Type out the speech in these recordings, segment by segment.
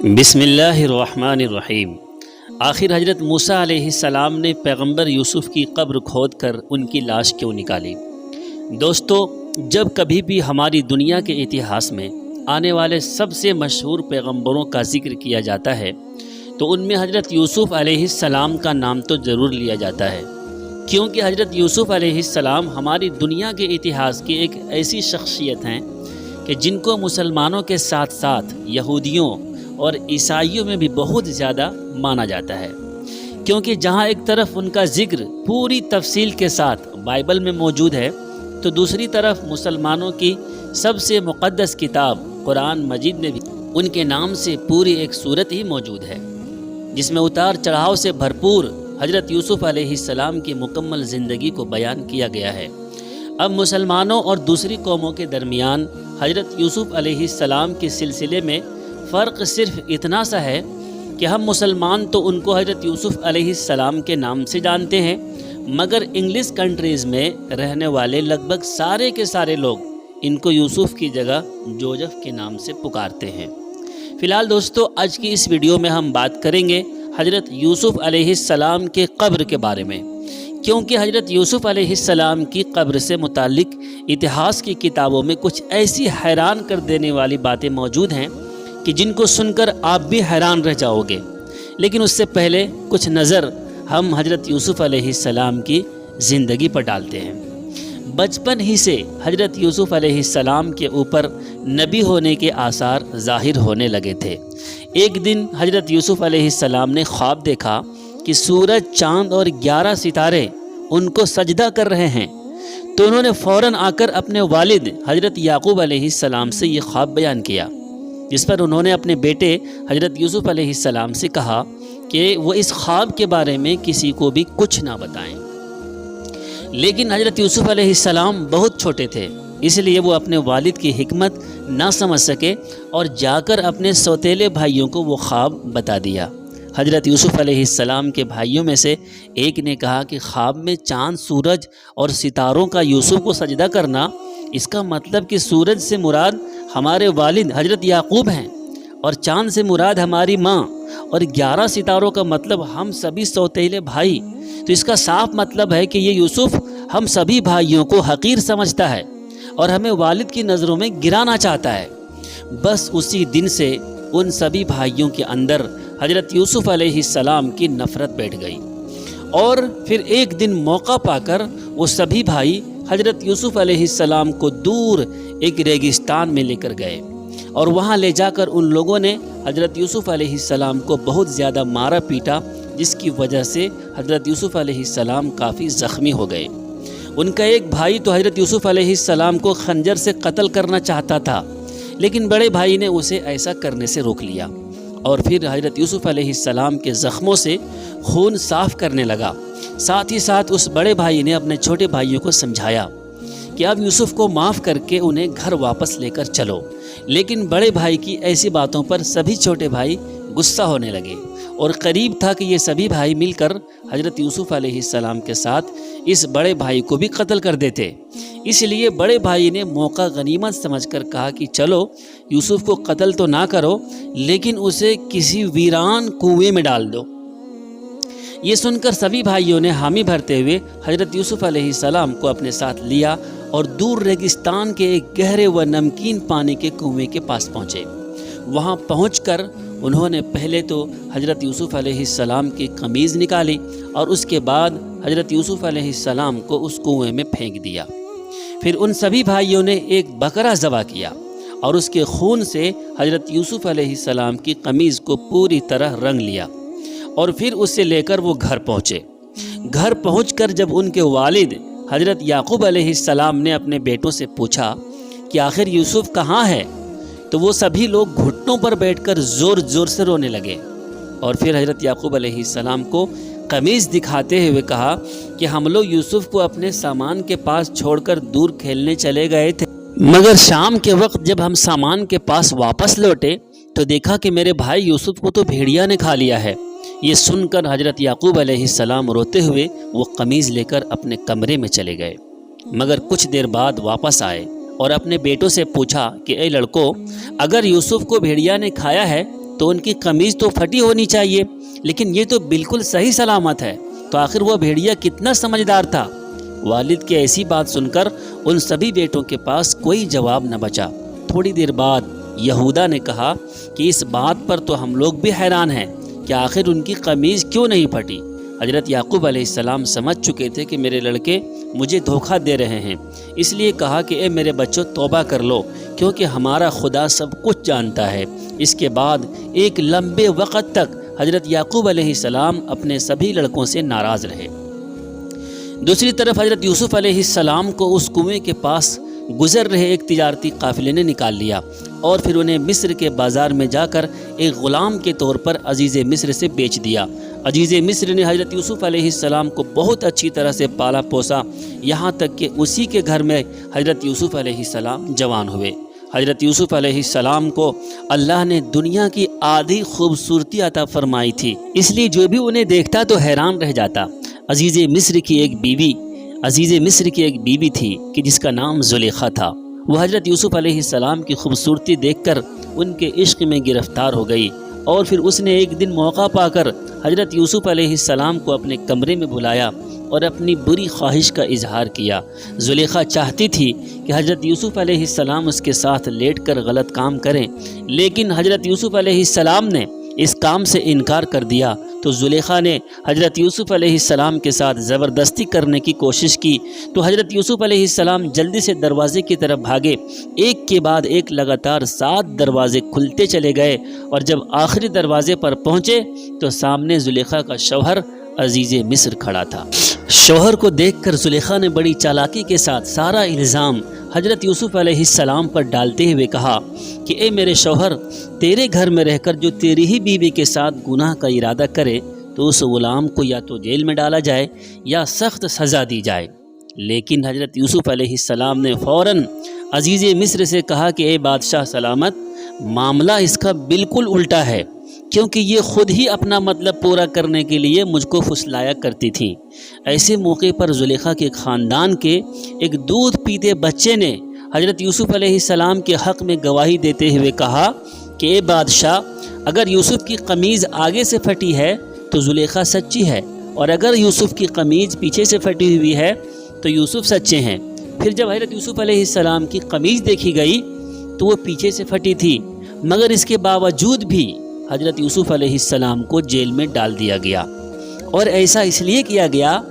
بسم اللہ الرحمن الرحیم۔ آخر حضرت موسیٰ علیہ السلام نے پیغمبر یوسف کی قبر کھود کر ان کی لاش کیوں نکالی؟ دوستو، جب کبھی بھی ہماری دنیا کے اتہاس میں آنے والے سب سے مشہور پیغمبروں کا ذکر کیا جاتا ہے تو ان میں حضرت یوسف علیہ السلام کا نام تو ضرور لیا جاتا ہے، کیونکہ حضرت یوسف علیہ السلام ہماری دنیا کے اتہاس کی ایک ایسی شخصیت ہیں کہ جن کو مسلمانوں کے ساتھ ساتھ یہودیوں اور عیسائیوں میں بھی بہت زیادہ مانا جاتا ہے، کیونکہ جہاں ایک طرف ان کا ذکر پوری تفصیل کے ساتھ بائبل میں موجود ہے تو دوسری طرف مسلمانوں کی سب سے مقدس کتاب قرآن مجید میں بھی ان کے نام سے پوری ایک سورت ہی موجود ہے، جس میں اتار چڑھاؤ سے بھرپور حضرت یوسف علیہ السلام کی مکمل زندگی کو بیان کیا گیا ہے۔ اب مسلمانوں اور دوسری قوموں کے درمیان حضرت یوسف علیہ السلام کے سلسلے میں فرق صرف اتنا سا ہے کہ ہم مسلمان تو ان کو حضرت یوسف علیہ السلام کے نام سے جانتے ہیں، مگر انگلش کنٹریز میں رہنے والے لگ بھگ سارے کے سارے لوگ ان کو یوسف کی جگہ جوزف کے نام سے پکارتے ہیں۔ فی الحال دوستو، آج کی اس ویڈیو میں ہم بات کریں گے حضرت یوسف علیہ السلام کے قبر کے بارے میں، کیونکہ حضرت یوسف علیہ السلام کی قبر سے متعلق اتہاس کی کتابوں میں کچھ ایسی حیران کر دینے والی باتیں موجود ہیں کہ جن کو سن کر آپ بھی حیران رہ جاؤ گے۔ لیکن اس سے پہلے کچھ نظر ہم حضرت یوسف علیہ السلام کی زندگی پر ڈالتے ہیں۔ بچپن ہی سے حضرت یوسف علیہ السلام کے اوپر نبی ہونے کے آثار ظاہر ہونے لگے تھے۔ ایک دن حضرت یوسف علیہ السلام نے خواب دیکھا کہ سورج، چاند اور 11 ستارے ان کو سجدہ کر رہے ہیں، تو انہوں نے فوراً آ کر اپنے والد حضرت یعقوب علیہ السلام سے یہ خواب بیان کیا، جس پر انہوں نے اپنے بیٹے حضرت یوسف علیہ السلام سے کہا کہ وہ اس خواب کے بارے میں کسی کو بھی کچھ نہ بتائیں۔ لیکن حضرت یوسف علیہ السلام بہت چھوٹے تھے، اس لیے وہ اپنے والد کی حکمت نہ سمجھ سکے اور جا کر اپنے سوتیلے بھائیوں کو وہ خواب بتا دیا۔ حضرت یوسف علیہ السلام کے بھائیوں میں سے ایک نے کہا کہ خواب میں چاند، سورج اور ستاروں کا یوسف کو سجدہ کرنا، اس کا مطلب کہ سورج سے مراد ہمارے والد حضرت یعقوب ہیں، اور چاند سے مراد ہماری ماں، اور 11 ستاروں کا مطلب ہم سبھی سوتیلے بھائی۔ تو اس کا صاف مطلب ہے کہ یہ یوسف ہم سبھی بھائیوں کو حقیر سمجھتا ہے اور ہمیں والد کی نظروں میں گرانا چاہتا ہے۔ بس اسی دن سے ان سبھی بھائیوں کے اندر حضرت یوسف علیہ السلام کی نفرت بیٹھ گئی، اور پھر ایک دن موقع پا کر وہ سبھی بھائی حضرت یوسف علیہ السلام کو دور ایک ریگستان میں لے کر گئے، اور وہاں لے جا کر ان لوگوں نے حضرت یوسف علیہ السلام کو بہت زیادہ مارا پیٹا، جس کی وجہ سے حضرت یوسف علیہ السلام کافی زخمی ہو گئے۔ ان کا ایک بھائی تو حضرت یوسف علیہ السلام کو خنجر سے قتل کرنا چاہتا تھا، لیکن بڑے بھائی نے اسے ایسا کرنے سے روک لیا، اور پھر حضرت یوسف علیہ السلام کے زخموں سے خون صاف کرنے لگا۔ ساتھ ہی ساتھ اس بڑے بھائی نے اپنے چھوٹے بھائیوں کو سمجھایا کہ اب یوسف کو معاف کر کے انہیں گھر واپس لے کر چلو، لیکن بڑے بھائی کی ایسی باتوں پر سبھی چھوٹے بھائی غصہ ہونے لگے، اور قریب تھا کہ یہ سبھی بھائی مل کر حضرت یوسف علیہ السلام کے ساتھ اس بڑے بھائی کو بھی قتل کر دیتے۔ اس لیے بڑے بھائی نے موقع غنیمت سمجھ کر کہا کہ چلو یوسف کو قتل تو نہ کرو، لیکن اسے کسی ویران کنویں میں ڈال دو۔ یہ سن کر سبھی بھائیوں نے حامی بھرتے ہوئے حضرت یوسف علیہ السلام کو اپنے ساتھ لیا اور دور ریگستان کے ایک گہرے و نمکین پانی کے کنویں کے پاس پہنچے۔ وہاں پہنچ کر انہوں نے پہلے تو حضرت یوسف علیہ السلام کی قمیض نکالی، اور اس کے بعد حضرت یوسف علیہ السلام کو اس کنویں میں پھینک دیا۔ پھر ان سبھی بھائیوں نے ایک بکرا ذبح کیا، اور اس کے خون سے حضرت یوسف علیہ السلام کی قمیض کو پوری طرح رنگ لیا، اور پھر اسے لے کر وہ گھر پہنچے۔ گھر پہنچ کر جب ان کے والد حضرت یعقوب علیہ السلام نے اپنے بیٹوں سے پوچھا کہ آخر یوسف کہاں ہے، تو وہ سبھی لوگ گھٹنوں پر بیٹھ کر زور زور سے رونے لگے، اور پھر حضرت یعقوب علیہ السلام کو قمیض دکھاتے ہوئے کہا کہ ہم لوگ یوسف کو اپنے سامان کے پاس چھوڑ کر دور کھیلنے چلے گئے تھے، مگر شام کے وقت جب ہم سامان کے پاس واپس لوٹے تو دیکھا کہ میرے بھائی یوسف کو تو بھیڑیا نے کھا لیا ہے۔ یہ سن کر حضرت یعقوب علیہ السلام روتے ہوئے وہ قمیض لے کر اپنے کمرے میں چلے گئے، مگر کچھ دیر بعد واپس آئے اور اپنے بیٹوں سے پوچھا کہ اے لڑکو، اگر یوسف کو بھیڑیا نے کھایا ہے تو ان کی قمیض تو پھٹی ہونی چاہیے، لیکن یہ تو بالکل صحیح سلامت ہے۔ تو آخر وہ بھیڑیا کتنا سمجھدار تھا۔ والد کی ایسی بات سن کر ان سبھی بیٹوں کے پاس کوئی جواب نہ بچا۔ تھوڑی دیر بعد یہودا نے کہا کہ اس بات پر تو ہم لوگ بھی حیران ہیں کہ آخر ان کی قمیض کیوں نہیں پھٹی۔ حضرت یعقوب علیہ السلام سمجھ چکے تھے کہ میرے لڑکے مجھے دھوکہ دے رہے ہیں، اس لیے کہا کہ اے میرے بچوں توبہ کر لو، کیونکہ ہمارا خدا سب کچھ جانتا ہے۔ اس کے بعد ایک لمبے وقت تک حضرت یعقوب علیہ السلام اپنے سبھی لڑکوں سے ناراض رہے۔ دوسری طرف حضرت یوسف علیہ السلام کو اس کنویں کے پاس گزر رہے ایک تجارتی قافلے نے نکال لیا اور پھر انہیں مصر کے بازار میں جا کر ایک غلام کے طور پر عزیز مصر سے بیچ دیا۔ عزیز مصر نے حضرت یوسف علیہ السلام کو بہت اچھی طرح سے پالا پوسا، یہاں تک کہ اسی کے گھر میں حضرت یوسف علیہ السلام جوان ہوئے۔ حضرت یوسف علیہ السلام کو اللہ نے دنیا کی آدھی خوبصورتی عطا فرمائی تھی، اس لیے جو بھی انہیں دیکھتا تو حیران رہ جاتا۔ عزیز مصر کی ایک بیوی تھی کہ جس کا نام زلیخا تھا۔ وہ حضرت یوسف علیہ السلام کی خوبصورتی دیکھ کر ان کے عشق میں گرفتار ہو گئی، اور پھر اس نے ایک دن موقع پا کر حضرت یوسف علیہ السلام کو اپنے کمرے میں بلایا اور اپنی بری خواہش کا اظہار کیا۔ زلیخا چاہتی تھی کہ حضرت یوسف علیہ السلام اس کے ساتھ لیٹ کر غلط کام کریں، لیکن حضرت یوسف علیہ السلام نے اس کام سے انکار کر دیا۔ تو زلیخا نے حضرت یوسف علیہ السلام کے ساتھ زبردستی کرنے کی کوشش کی، تو حضرت یوسف علیہ السلام جلدی سے دروازے کی طرف بھاگے۔ ایک کے بعد ایک لگاتار 7 دروازے کھلتے چلے گئے، اور جب آخری دروازے پر پہنچے تو سامنے زلیخا کا شوہر عزیز مصر کھڑا تھا۔ شوہر کو دیکھ کر زلیخا نے بڑی چالاکی کے ساتھ سارا الزام حضرت یوسف علیہ السلام پر ڈالتے ہوئے کہا کہ اے میرے شوہر، تیرے گھر میں رہ کر جو تیری ہی بیوی کے ساتھ گناہ کا ارادہ کرے تو اس غلام کو یا تو جیل میں ڈالا جائے یا سخت سزا دی جائے۔ لیکن حضرت یوسف علیہ السلام نے فوراً عزیز مصر سے کہا کہ اے بادشاہ سلامت، معاملہ اس کا بالکل الٹا ہے، کیونکہ یہ خود ہی اپنا مطلب پورا کرنے کے لیے مجھ کو پھسلایا کرتی تھی۔ ایسے موقع پر زلیخا کے خاندان کے ایک دودھ پیتے بچے نے حضرت یوسف علیہ السلام کے حق میں گواہی دیتے ہوئے کہا کہ اے بادشاہ، اگر یوسف کی قمیض آگے سے پھٹی ہے تو زلیخا سچی ہے، اور اگر یوسف کی قمیض پیچھے سے پھٹی ہوئی ہے تو یوسف سچے ہیں۔ پھر جب حضرت یوسف علیہ السلام کی قمیض دیکھی گئی تو وہ پیچھے سے پھٹی تھی، مگر اس کے باوجود بھی حضرت یوسف علیہ السلام کو جیل میں ڈال دیا گیا۔ اور ایسا اس لیے کیا گیا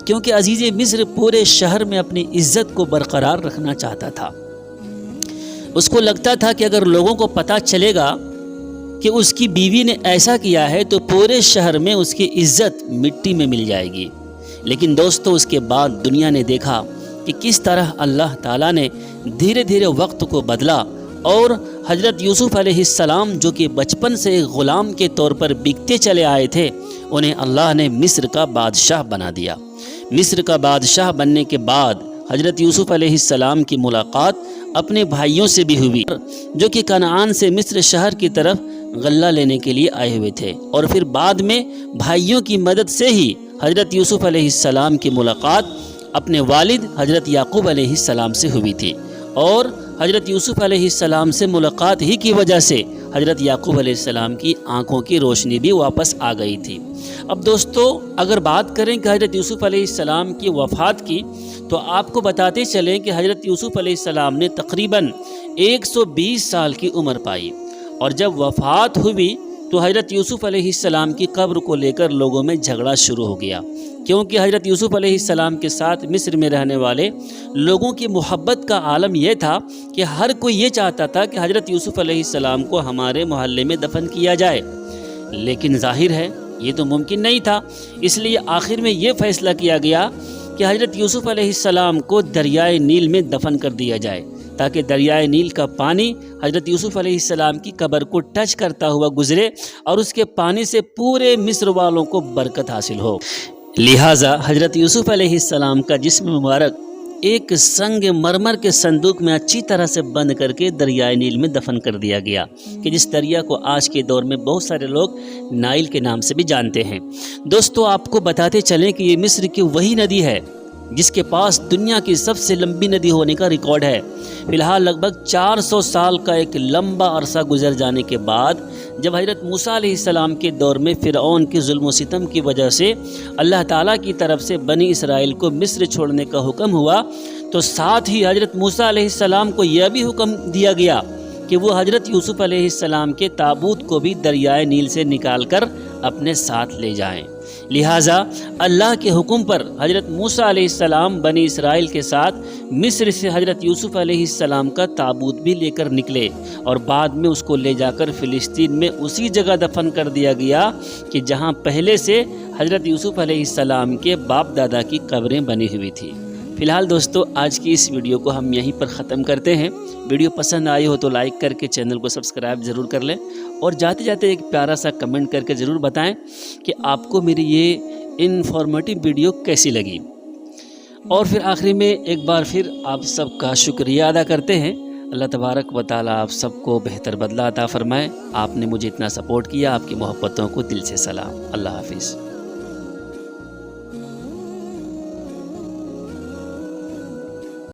کیونکہ عزیز مصر پورے شہر میں اپنی عزت کو برقرار رکھنا چاہتا تھا۔ اس کو لگتا تھا کہ اگر لوگوں کو پتہ چلے گا کہ اس کی بیوی نے ایسا کیا ہے تو پورے شہر میں اس کی عزت مٹی میں مل جائے گی۔ لیکن دوستو، اس کے بعد دنیا نے دیکھا کہ کس طرح اللہ تعالیٰ نے دھیرے دھیرے وقت کو بدلا، اور حضرت یوسف علیہ السلام جو کہ بچپن سے ایک غلام کے طور پر بکتے چلے آئے تھے، انہیں اللہ نے مصر کا بادشاہ بنا دیا۔ مصر کا بادشاہ بننے کے بعد حضرت یوسف علیہ السلام کی ملاقات اپنے بھائیوں سے بھی ہوئی، جو کہ کنعان سے مصر شہر کی طرف غلہ لینے کے لیے آئے ہوئے تھے، اور پھر بعد میں بھائیوں کی مدد سے ہی حضرت یوسف علیہ السلام کی ملاقات اپنے والد حضرت یعقوب علیہ السلام سے ہوئی تھی، اور حضرت یوسف علیہ السلام سے ملاقات ہی کی وجہ سے حضرت یعقوب علیہ السلام کی آنکھوں کی روشنی بھی واپس آ گئی تھی۔ اب دوستو، اگر بات کریں کہ حضرت یوسف علیہ السلام کی وفات کی، تو آپ کو بتاتے چلیں کہ حضرت یوسف علیہ السلام نے تقریباً 120 سال کی عمر پائی، اور جب وفات ہوئی تو حضرت یوسف علیہ السلام کی قبر کو لے کر لوگوں میں جھگڑا شروع ہو گیا، کیونکہ حضرت یوسف علیہ السلام کے ساتھ مصر میں رہنے والے لوگوں کی محبت کا عالم یہ تھا کہ ہر کوئی یہ چاہتا تھا کہ حضرت یوسف علیہ السلام کو ہمارے محلے میں دفن کیا جائے، لیکن ظاہر ہے یہ تو ممکن نہیں تھا۔ اس لیے آخر میں یہ فیصلہ کیا گیا کہ حضرت یوسف علیہ السلام کو دریائے نیل میں دفن کر دیا جائے، تاکہ دریائے نیل کا پانی حضرت یوسف علیہ السلام کی قبر کو ٹچ کرتا ہوا گزرے، اور اس کے پانی سے پورے مصر والوں کو برکت حاصل ہو۔ لہٰذا حضرت یوسف علیہ السلام کا جسم مبارک ایک سنگ مرمر کے صندوق میں اچھی طرح سے بند کر کے دریائے نیل میں دفن کر دیا گیا، کہ جس دریا کو آج کے دور میں بہت سارے لوگ نائل کے نام سے بھی جانتے ہیں۔ دوستو، آپ کو بتاتے چلیں کہ یہ مصر کی وہی ندی ہے جس کے پاس دنیا کی سب سے لمبی ندی ہونے کا ریکارڈ ہے۔ فی الحال لگ بھگ 400 سال کا ایک لمبا عرصہ گزر جانے کے بعد جب حضرت موسیٰ علیہ السلام کے دور میں فرعون کے ظلم و ستم کی وجہ سے اللہ تعالیٰ کی طرف سے بنی اسرائیل کو مصر چھوڑنے کا حکم ہوا، تو ساتھ ہی حضرت موسیٰ علیہ السلام کو یہ بھی حکم دیا گیا کہ وہ حضرت یوسف علیہ السلام کے تابوت کو بھی دریائے نیل سے نکال کر اپنے ساتھ لے جائیں۔ لہٰذا اللہ کے حکم پر حضرت موسیٰ علیہ السلام بنی اسرائیل کے ساتھ مصر سے حضرت یوسف علیہ السلام کا تابوت بھی لے کر نکلے، اور بعد میں اس کو لے جا کر فلسطین میں اسی جگہ دفن کر دیا گیا کہ جہاں پہلے سے حضرت یوسف علیہ السلام کے باپ دادا کی قبریں بنی ہوئی تھیں۔ فی الحال دوستو، آج کی اس ویڈیو کو ہم یہیں پر ختم کرتے ہیں۔ ویڈیو پسند آئی ہو تو لائک کر کے چینل کو سبسکرائب ضرور کر لیں، اور جاتے جاتے ایک پیارا سا کمنٹ کر کے ضرور بتائیں کہ آپ کو میری یہ انفارمیٹیو ویڈیو کیسی لگی۔ اور پھر آخری میں ایک بار پھر آپ سب کا شکریہ ادا کرتے ہیں۔ اللہ تبارک و تعالیٰ آپ سب کو بہتر بدلہ عطا فرمائے۔ آپ نے مجھے اتنا سپورٹ کیا، آپ کی محبتوں کو دل سے سلام۔ اللہ حافظ۔